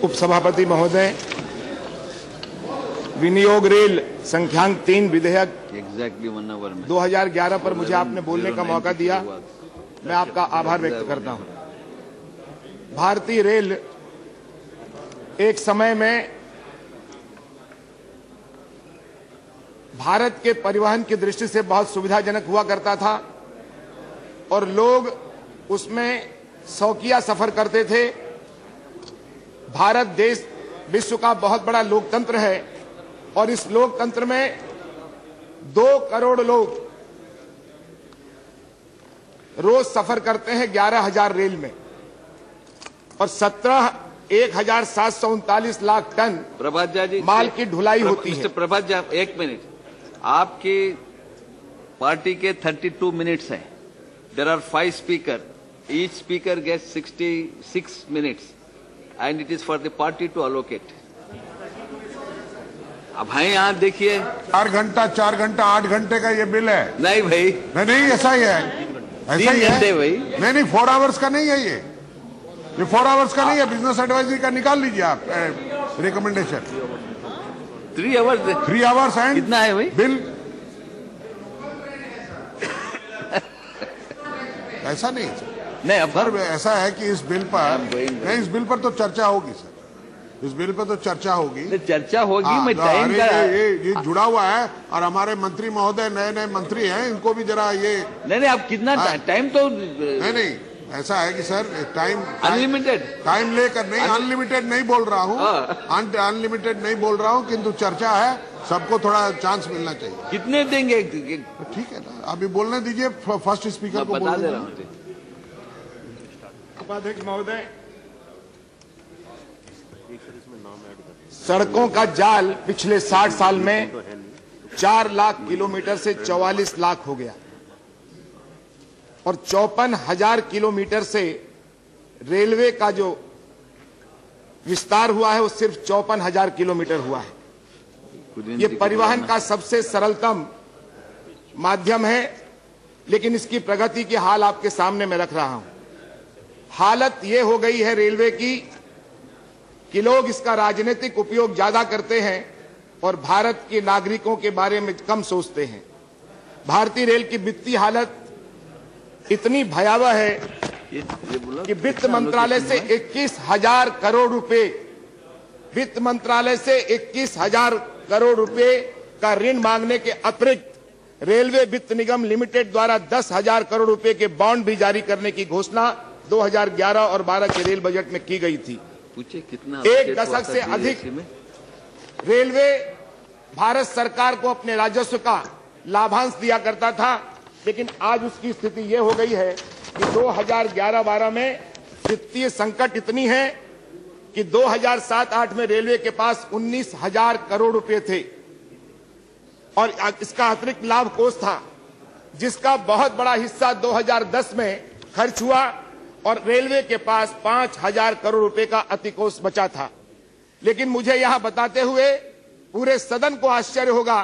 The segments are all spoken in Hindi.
उपसभापति महोदय, विनियोग रेल संख्यांक 3 विधेयक 2011 पर मुझे आपने बोलने का मौका दिया, मैं आपका आभार व्यक्त करता हूं। भारतीय रेल एक समय में भारत के परिवहन की दृष्टि से बहुत सुविधाजनक हुआ करता था और लोग उसमें शौकिया सफर करते थे। भारत देश विश्व का बहुत बड़ा लोकतंत्र है और इस लोकतंत्र में 2 करोड़ लोग रोज सफर करते हैं 11,000 रेल में और 1,739 लाख टन प्रभात जी माल की ढुलाई होती है। प्रभात जी, एक मिनट, आपकी पार्टी के 32 मिनट्स हैं। There are 5 speaker, each speaker gets 66 minutes and it is for the party to allocate. अब भाई यहाँ देखिए, 4 घंटा 8 घंटे का ये बिल है। नहीं भाई, नहीं ऐसा ही है, ऐसा ही है भाई। नहीं 4 आवर्स का नहीं है ये 4 आवर्स का नहीं है। बिजनेस एडवाइजरी का निकाल लीजिए आप रिकमेंडेशन। 3 आवर्स एंड कितना है भाई बिल? ऐसा नहीं सर, ऐसा है कि इस बिल पर नहीं, इस बिल पर तो चर्चा होगी सर, इस बिल पर तो चर्चा होगी। चर्चा होगी। मैं टाइम का ये जुड़ा हुआ है और हमारे मंत्री महोदय नए मंत्री हैं, इनको भी जरा ये नहीं आप कितना टाइम तो नहीं ऐसा है कि सर टाइम अनलिमिटेड टाइम लेकर नहीं, अनलिमिटेड नहीं बोल रहा हूँ, अनलिमिटेड नहीं बोल रहा हूँ, किंतु चर्चा है, सबको थोड़ा चांस मिलना चाहिए। कितने देंगे? ठीक है ना, अभी बोलने दीजिए फर्स्ट स्पीकर को बता दे रहा हूँ। उपाध्यक्ष महोदय, सड़कों का जाल पिछले 60 साल में 4 लाख किलोमीटर से 44 लाख हो गया और 54,000 किलोमीटर से रेलवे का जो विस्तार हुआ है वो सिर्फ 54,000 किलोमीटर हुआ है। ये परिवहन का सबसे सरलतम माध्यम है, लेकिन इसकी प्रगति की हाल आपके सामने मैं रख रहा हूं। हालत ये हो गई है रेलवे की कि लोग इसका राजनीतिक उपयोग ज्यादा करते हैं और भारत के नागरिकों के बारे में कम सोचते हैं। भारतीय रेल की वित्तीय हालत इतनी भयावह है कि वित्त मंत्रालय से 21,000 करोड़ रुपए, वित्त मंत्रालय से 21,000 करोड़ रुपए का ऋण मांगने के अतिरिक्त रेलवे वित्त निगम लिमिटेड द्वारा 10,000 करोड़ रुपए के बॉन्ड भी जारी करने की घोषणा 2011 और 12 के रेल बजट में की गई थी। पूछे कितना 1 दशक से अधिक रेलवे भारत सरकार को अपने राजस्व का लाभांश दिया करता था, लेकिन आज उसकी स्थिति यह हो गई है कि 2011-12 में वित्तीय संकट इतनी है कि 2007-8 में रेलवे के पास 19,000 करोड़ रुपए थे और इसका अतिरिक्त लाभ कोष था, जिसका बहुत बड़ा हिस्सा 2010 में खर्च हुआ और रेलवे के पास 5,000 करोड़ रुपए का अतिकोष बचा था। लेकिन मुझे यहां बताते हुए पूरे सदन को आश्चर्य होगा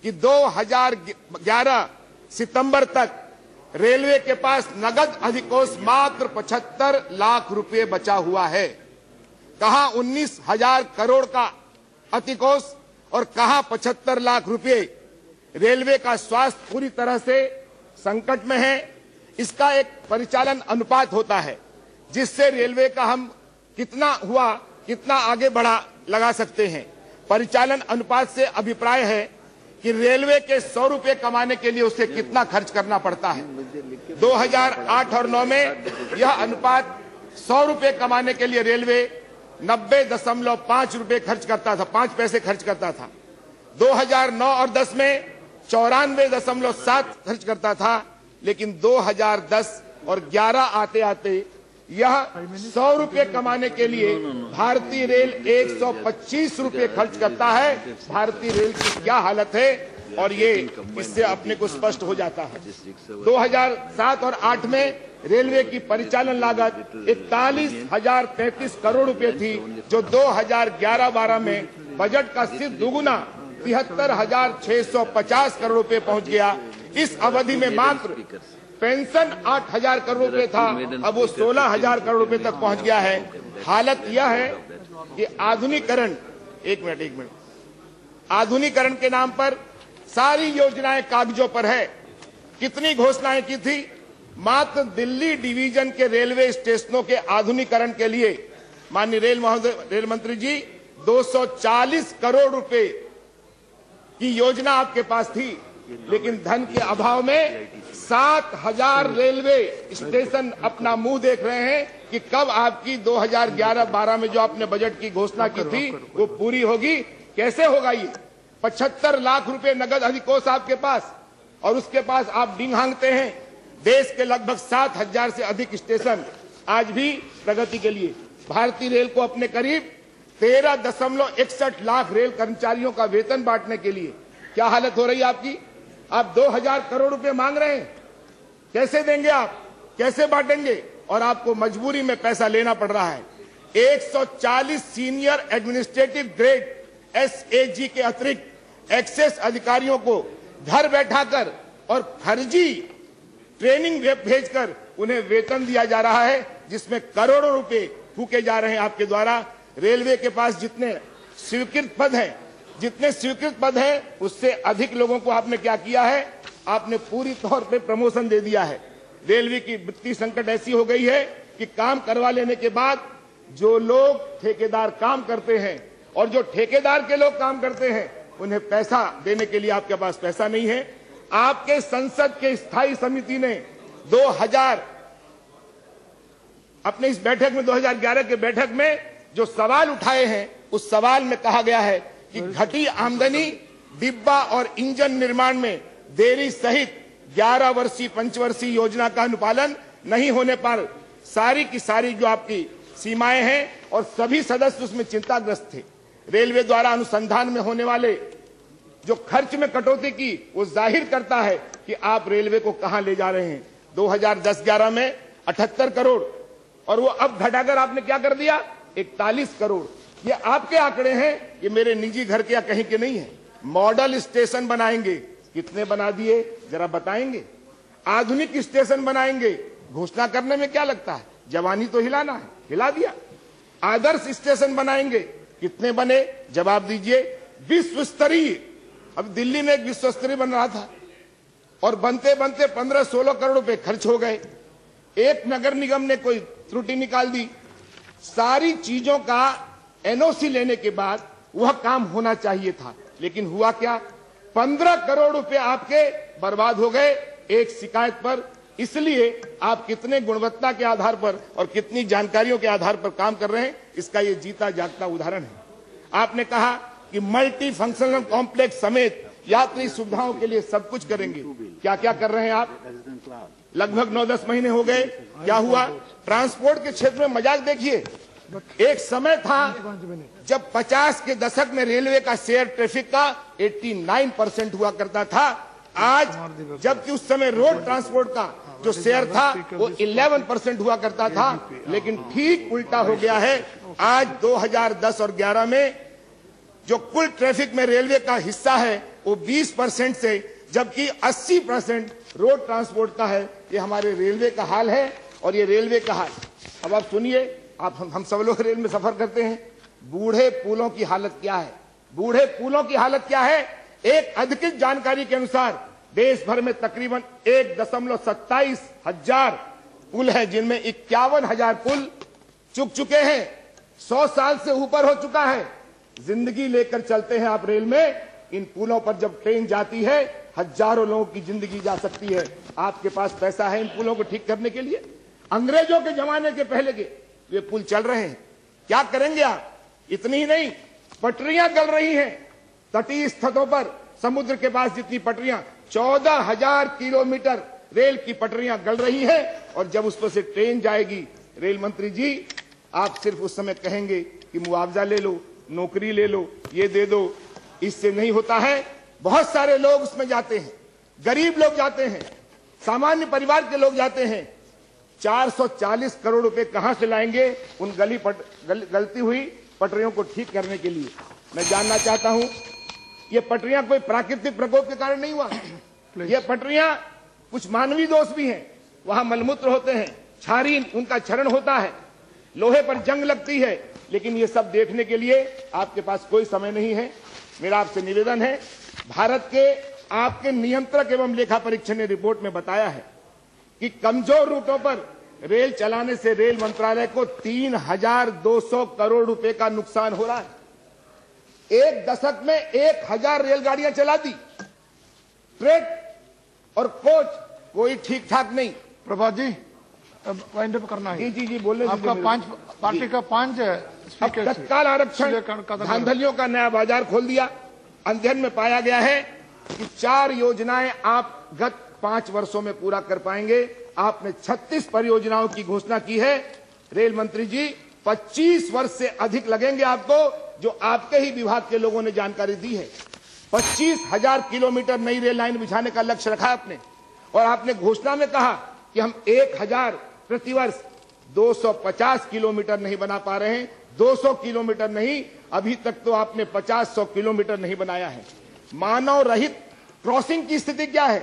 कि 2011 सितंबर तक रेलवे के पास नगद अधिकोष मात्र 75 लाख रुपए बचा हुआ है। कहां 19,000 करोड़ का अतिकोष और कहां 75 लाख रुपए। रेलवे का स्वास्थ्य पूरी तरह से संकट में है। इसका एक परिचालन अनुपात होता है जिससे रेलवे का हम कितना हुआ, कितना आगे बढ़ा लगा सकते हैं। परिचालन अनुपात से अभिप्राय है कि रेलवे के 100 रुपए कमाने के लिए उसे कितना खर्च करना पड़ता है। 2008 और 9 में यह अनुपात 100 रुपए कमाने के लिए रेलवे 90.5 रुपए खर्च करता था, 5 पैसे खर्च करता था। 2009 और 10 में 94.7 खर्च करता था, लेकिन 2010 और 11 आते आते यह 100 रुपए कमाने के लिए भारतीय रेल 125 रुपए खर्च करता है। भारतीय रेल की क्या हालत है और ये इससे अपने को स्पष्ट हो जाता है। 2007 और 8 में रेलवे की परिचालन लागत 41,033 करोड़ रुपए थी, जो 2011-12 में बजट का सिर्फ दुगुना 73,650 करोड़ रुपए पहुंच गया। इस अवधि में मात्र पेंशन 8,000 करोड़ रुपए था, अब वो 16,000 करोड़ रुपए तक पहुंच गया है। हालत यह है कि आधुनिकीकरण, एक मिनट, आधुनिकीकरण के नाम पर सारी योजनाएं कागजों पर है। कितनी घोषणाएं की थी? मात्र दिल्ली डिवीजन के रेलवे स्टेशनों के आधुनिकीकरण के लिए माननीय रेल मंत्री जी 240 करोड़ रुपए की योजना आपके पास थी, लेकिन धन के अभाव में 7,000 रेलवे स्टेशन अपना मुंह देख रहे हैं कि कब आपकी 2011-12 में जो आपने बजट की घोषणा की थी वो पूरी होगी। कैसे होगा ये? 75 लाख रुपए नगद अधिकोष आपके पास, और उसके पास आप डिंग हांगते हैं। देश के लगभग 7,000 से अधिक स्टेशन आज भी प्रगति के लिए। भारतीय रेल को अपने करीब 13.61 लाख रेल कर्मचारियों का वेतन बांटने के लिए क्या हालत हो रही है आपकी? आप 2,000 करोड़ रुपए मांग रहे हैं, कैसे देंगे आप? कैसे बांटेंगे? और आपको मजबूरी में पैसा लेना पड़ रहा है। 140 सीनियर एडमिनिस्ट्रेटिव ग्रेड SAG के अतिरिक्त एक्सेस अधिकारियों को घर बैठाकर और फर्जी ट्रेनिंग भेजकर उन्हें वेतन दिया जा रहा है, जिसमें करोड़ों रुपए फूके जा रहे हैं आपके द्वारा। रेलवे के पास जितने स्वीकृत पद हैं उससे अधिक लोगों को आपने क्या किया है? आपने पूरी तौर पे प्रमोशन दे दिया है। रेलवे की वित्तीय संकट ऐसी हो गई है कि काम करवा लेने के बाद जो लोग ठेकेदार काम करते हैं और जो ठेकेदार के लोग काम करते हैं उन्हें पैसा देने के लिए आपके पास पैसा नहीं है। आपके संसद के स्थायी समिति ने 2000 अपने इस बैठक में 2011 के बैठक में जो सवाल उठाए हैं, उस सवाल में कहा गया है कि घटी आमदनी, डिब्बा और इंजन निर्माण में देरी सहित 11 वर्षीय पंचवर्षीय योजना का अनुपालन नहीं होने पर सारी की सारी जो आपकी सीमाएं हैं, और सभी सदस्य उसमें चिंताग्रस्त थे। रेलवे द्वारा अनुसंधान में होने वाले जो खर्च में कटौती की, वो जाहिर करता है कि आप रेलवे को कहां ले जा रहे हैं। 2010-11 में 78 करोड़, और वो अब घटाकर आपने क्या कर दिया? 41 करोड़। ये आपके आंकड़े हैं, ये मेरे निजी घर के या कहीं के नहीं है। मॉडल स्टेशन बनाएंगे, कितने बना दिए जरा बताएंगे? आधुनिक स्टेशन बनाएंगे, घोषणा करने में क्या लगता है? जवानी तो हिलाना है, हिला दिया। आदर्श स्टेशन बनाएंगे, कितने बने जवाब दीजिए? विश्व स्तरीय, अब दिल्ली में एक विश्व स्तरीय बन रहा था और बनते बनते 15-16 करोड़ रुपए खर्च हो गए। एक नगर निगम ने कोई त्रुटि निकाल दी। सारी चीजों का NOC लेने के बाद वह काम होना चाहिए था, लेकिन हुआ क्या? 15 करोड़ रुपए आपके बर्बाद हो गए एक शिकायत पर। इसलिए आप कितने गुणवत्ता के आधार पर और कितनी जानकारियों के आधार पर काम कर रहे हैं, इसका ये जीता जागता उदाहरण है। आपने कहा कि मल्टी फंक्शनल कॉम्प्लेक्स समेत यात्री सुविधाओं के लिए सब कुछ करेंगे। क्या क्या कर रहे हैं आप? लगभग 9-10 महीने हो गए, क्या हुआ? ट्रांसपोर्ट के क्षेत्र में मजाक देखिए। एक समय था जब 50 के दशक में रेलवे का शेयर ट्रैफिक का 89% हुआ करता था। आज जबकि उस समय रोड ट्रांसपोर्ट का जो शेयर था वो 11% हुआ करता था, लेकिन ठीक उल्टा हो गया है। आज 2010 और 11 में जो कुल ट्रैफिक में रेलवे का हिस्सा है वो 20% से, जबकि 80% रोड ट्रांसपोर्ट का है। ये हमारे रेलवे का हाल है, और ये रेलवे का हाल। अब आप सुनिए, हम सब लोग रेल में सफर करते हैं। बूढ़े पुलों की हालत क्या है? बूढ़े पुलों की हालत क्या है? एक अधिकृत जानकारी के अनुसार देश भर में तकरीबन 1.27 हजार पुल है, जिनमें 51,000 पुल चुक चुके हैं। 100 साल से ऊपर हो चुका है। जिंदगी लेकर चलते हैं आप रेल में। इन पुलों पर जब ट्रेन जाती है, हजारों लोगों की जिंदगी जा सकती है। आपके पास पैसा है इन पुलों को ठीक करने के लिए? अंग्रेजों के जमाने के पहले के ये पुल चल रहे हैं, क्या करेंगे आप? इतनी ही नहीं, पटरियां गल रही हैं तटीय स्थलों पर। समुद्र के पास जितनी पटरियां, 14,000 किलोमीटर रेल की पटरियां गल रही हैं, और जब उस पर से ट्रेन जाएगी, रेल मंत्री जी, आप सिर्फ उस समय कहेंगे कि मुआवजा ले लो, नौकरी ले लो, ये दे दो। इससे नहीं होता है। बहुत सारे लोग उसमें जाते हैं, गरीब लोग जाते हैं, सामान्य परिवार के लोग जाते हैं। 440 करोड़ रुपए कहां से लाएंगे उन गलती हुई पटरियों को ठीक करने के लिए? मैं जानना चाहता हूं, ये पटरियां कोई प्राकृतिक प्रकोप के कारण नहीं हुआ। ये पटरियां कुछ मानवीय दोष भी हैं, वहां मलमूत्र होते हैं, क्षारीय उनका क्षरण होता है, लोहे पर जंग लगती है, लेकिन ये सब देखने के लिए आपके पास कोई समय नहीं है। मेरा आपसे निवेदन है, भारत के आपके नियंत्रक एवं लेखा परीक्षण ने रिपोर्ट में बताया है कि कमजोर रूटों पर रेल चलाने से रेल मंत्रालय को 3,200 करोड़ रुपए का नुकसान हो रहा है। एक दशक में 1,000 रेलगाड़ियां चला दी, ट्रेन और कोच कोई ठीक ठाक नहीं। प्रभात जी, वाइंड अप करना है। जी बोलने आपका पार्टी का 5 स्पीकर तत्काल आरक्षण धांधलियों का नया बाजार खोल दिया। अध्ययन में पाया गया है कि 4 योजनाएं आप गत 5 वर्षों में पूरा कर पाएंगे। आपने 36 परियोजनाओं की घोषणा की है। रेल मंत्री जी, 25 वर्ष से अधिक लगेंगे आपको, जो आपके ही विभाग के लोगों ने जानकारी दी है। 25,000 किलोमीटर नई रेल लाइन बिछाने का लक्ष्य रखा आपने, और आपने घोषणा में कहा कि हम 1,000 प्रतिवर्ष 250 किलोमीटर नहीं बना पा रहे हैं। 200 किलोमीटर नहीं, अभी तक तो आपने 50-100 किलोमीटर नहीं बनाया है। मानव रहित क्रॉसिंग की स्थिति क्या है?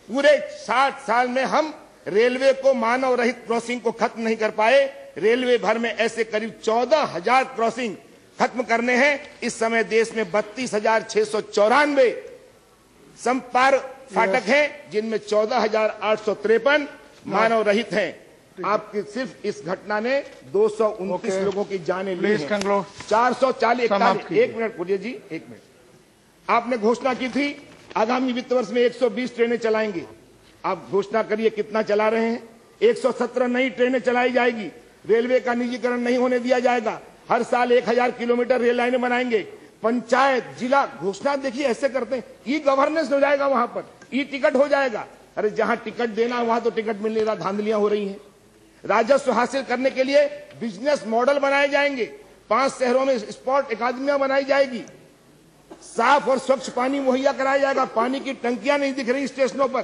पूरे 60 साल में हम रेलवे को मानव रहित क्रॉसिंग को खत्म नहीं कर पाए। रेलवे भर में ऐसे करीब 14,000 क्रॉसिंग खत्म करने हैं। इस समय देश में 32,694 संपार फाटक हैं, जिनमें 14,853 मानव रहित हैं। आपकी सिर्फ इस घटना ने 229 लोगों की जानें ली हैं। 440 एक मिनट बोलिए जी, एक मिनट। आपने घोषणा की थी आगामी वित्त वर्ष में 120 ट्रेनें चलाएंगे। आप घोषणा करिए कितना चला रहे हैं? 117 नई ट्रेनें चलाई जाएगी। रेलवे का निजीकरण नहीं होने दिया जाएगा। हर साल 1,000 किलोमीटर रेल लाइनें बनाएंगे। पंचायत, जिला, घोषणा देखिए ऐसे करते हैं। ई गवर्नेंस हो जाएगा, वहां पर ई टिकट हो जाएगा। अरे जहां टिकट देना वहां तो टिकट मिल नहीं रहा, धांधलियां हो रही हैं। राजस्व हासिल करने के लिए बिजनेस मॉडल बनाए जाएंगे। 5 शहरों में स्पोर्ट अकादमियां बनाई जाएगी। साफ और स्वच्छ पानी मुहैया कराया जाएगा। पानी की टंकियां नहीं दिख रही स्टेशनों पर,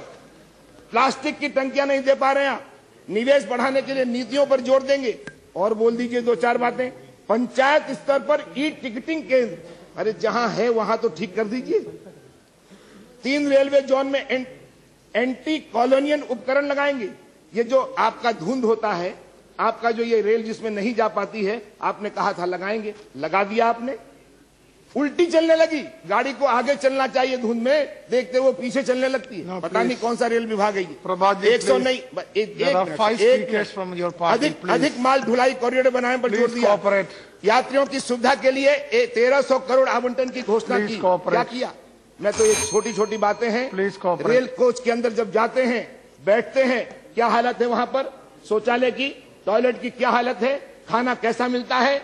प्लास्टिक की टंकियां नहीं दे पा रहे हैं। निवेश बढ़ाने के लिए नीतियों पर जोर देंगे। और बोल दीजिए 2-4 बातें। पंचायत स्तर पर ई टिकटिंग केंद्र, अरे जहां है वहां तो ठीक कर दीजिए। 3 रेलवे जोन में एंटी कॉलोनियन उपकरण लगाएंगे। ये जो आपका धुंध होता है, आपका जो ये रेल जिसमें नहीं जा पाती है, आपने कहा था लगाएंगे, लगा दिया आपने। उल्टी चलने लगी, गाड़ी को आगे चलना चाहिए धुंध में, देखते वो पीछे चलने लगती है। पता नहीं कौन सा रेल विभाग है ये। 100 नहीं, अधिक माल ढुलाई कॉरिडोर बनाने पर जोर दिया। यात्रियों की सुविधा के लिए 1,300 करोड़ आवंटन की घोषणा की। क्या किया? मैं तो ये छोटी छोटी बातें हैं। रेल कोच के अंदर जब जाते हैं, बैठते हैं, क्या हालत है वहां पर? शौचालय की, टॉयलेट की क्या हालत है? खाना कैसा मिलता है?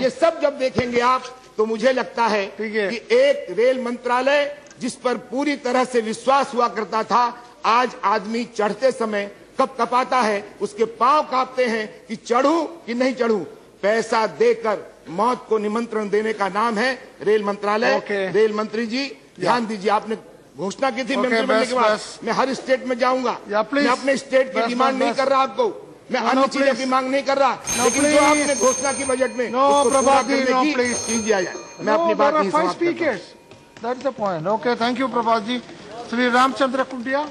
ये सब जब देखेंगे आप, तो मुझे लगता है कि एक रेल मंत्रालय जिस पर पूरी तरह से विश्वास हुआ करता था, आज आदमी चढ़ते समय कपकपाता है, उसके पांव कांपते हैं कि चढ़ूं कि नहीं चढ़ूं। पैसा देकर मौत को निमंत्रण देने का नाम है रेल मंत्रालय। रेल मंत्री जी, ध्यान दीजिए, आपने घोषणा की थी मंत्री बनने के बाद मैं हर स्टेट में जाऊंगा। मैं अपने स्टेट की डिमांड नहीं कर रहा आपको, मैं अन्य चीजों की मांग नहीं कर रहा, लेकिन जो आपने घोषणा की बजट में कीजिए जाए। मैं अपनी बात नहीं समाप्त करता हूं। That's the point. Okay, thank you, Prabhat ji. Sri Ramchandra Kuntia.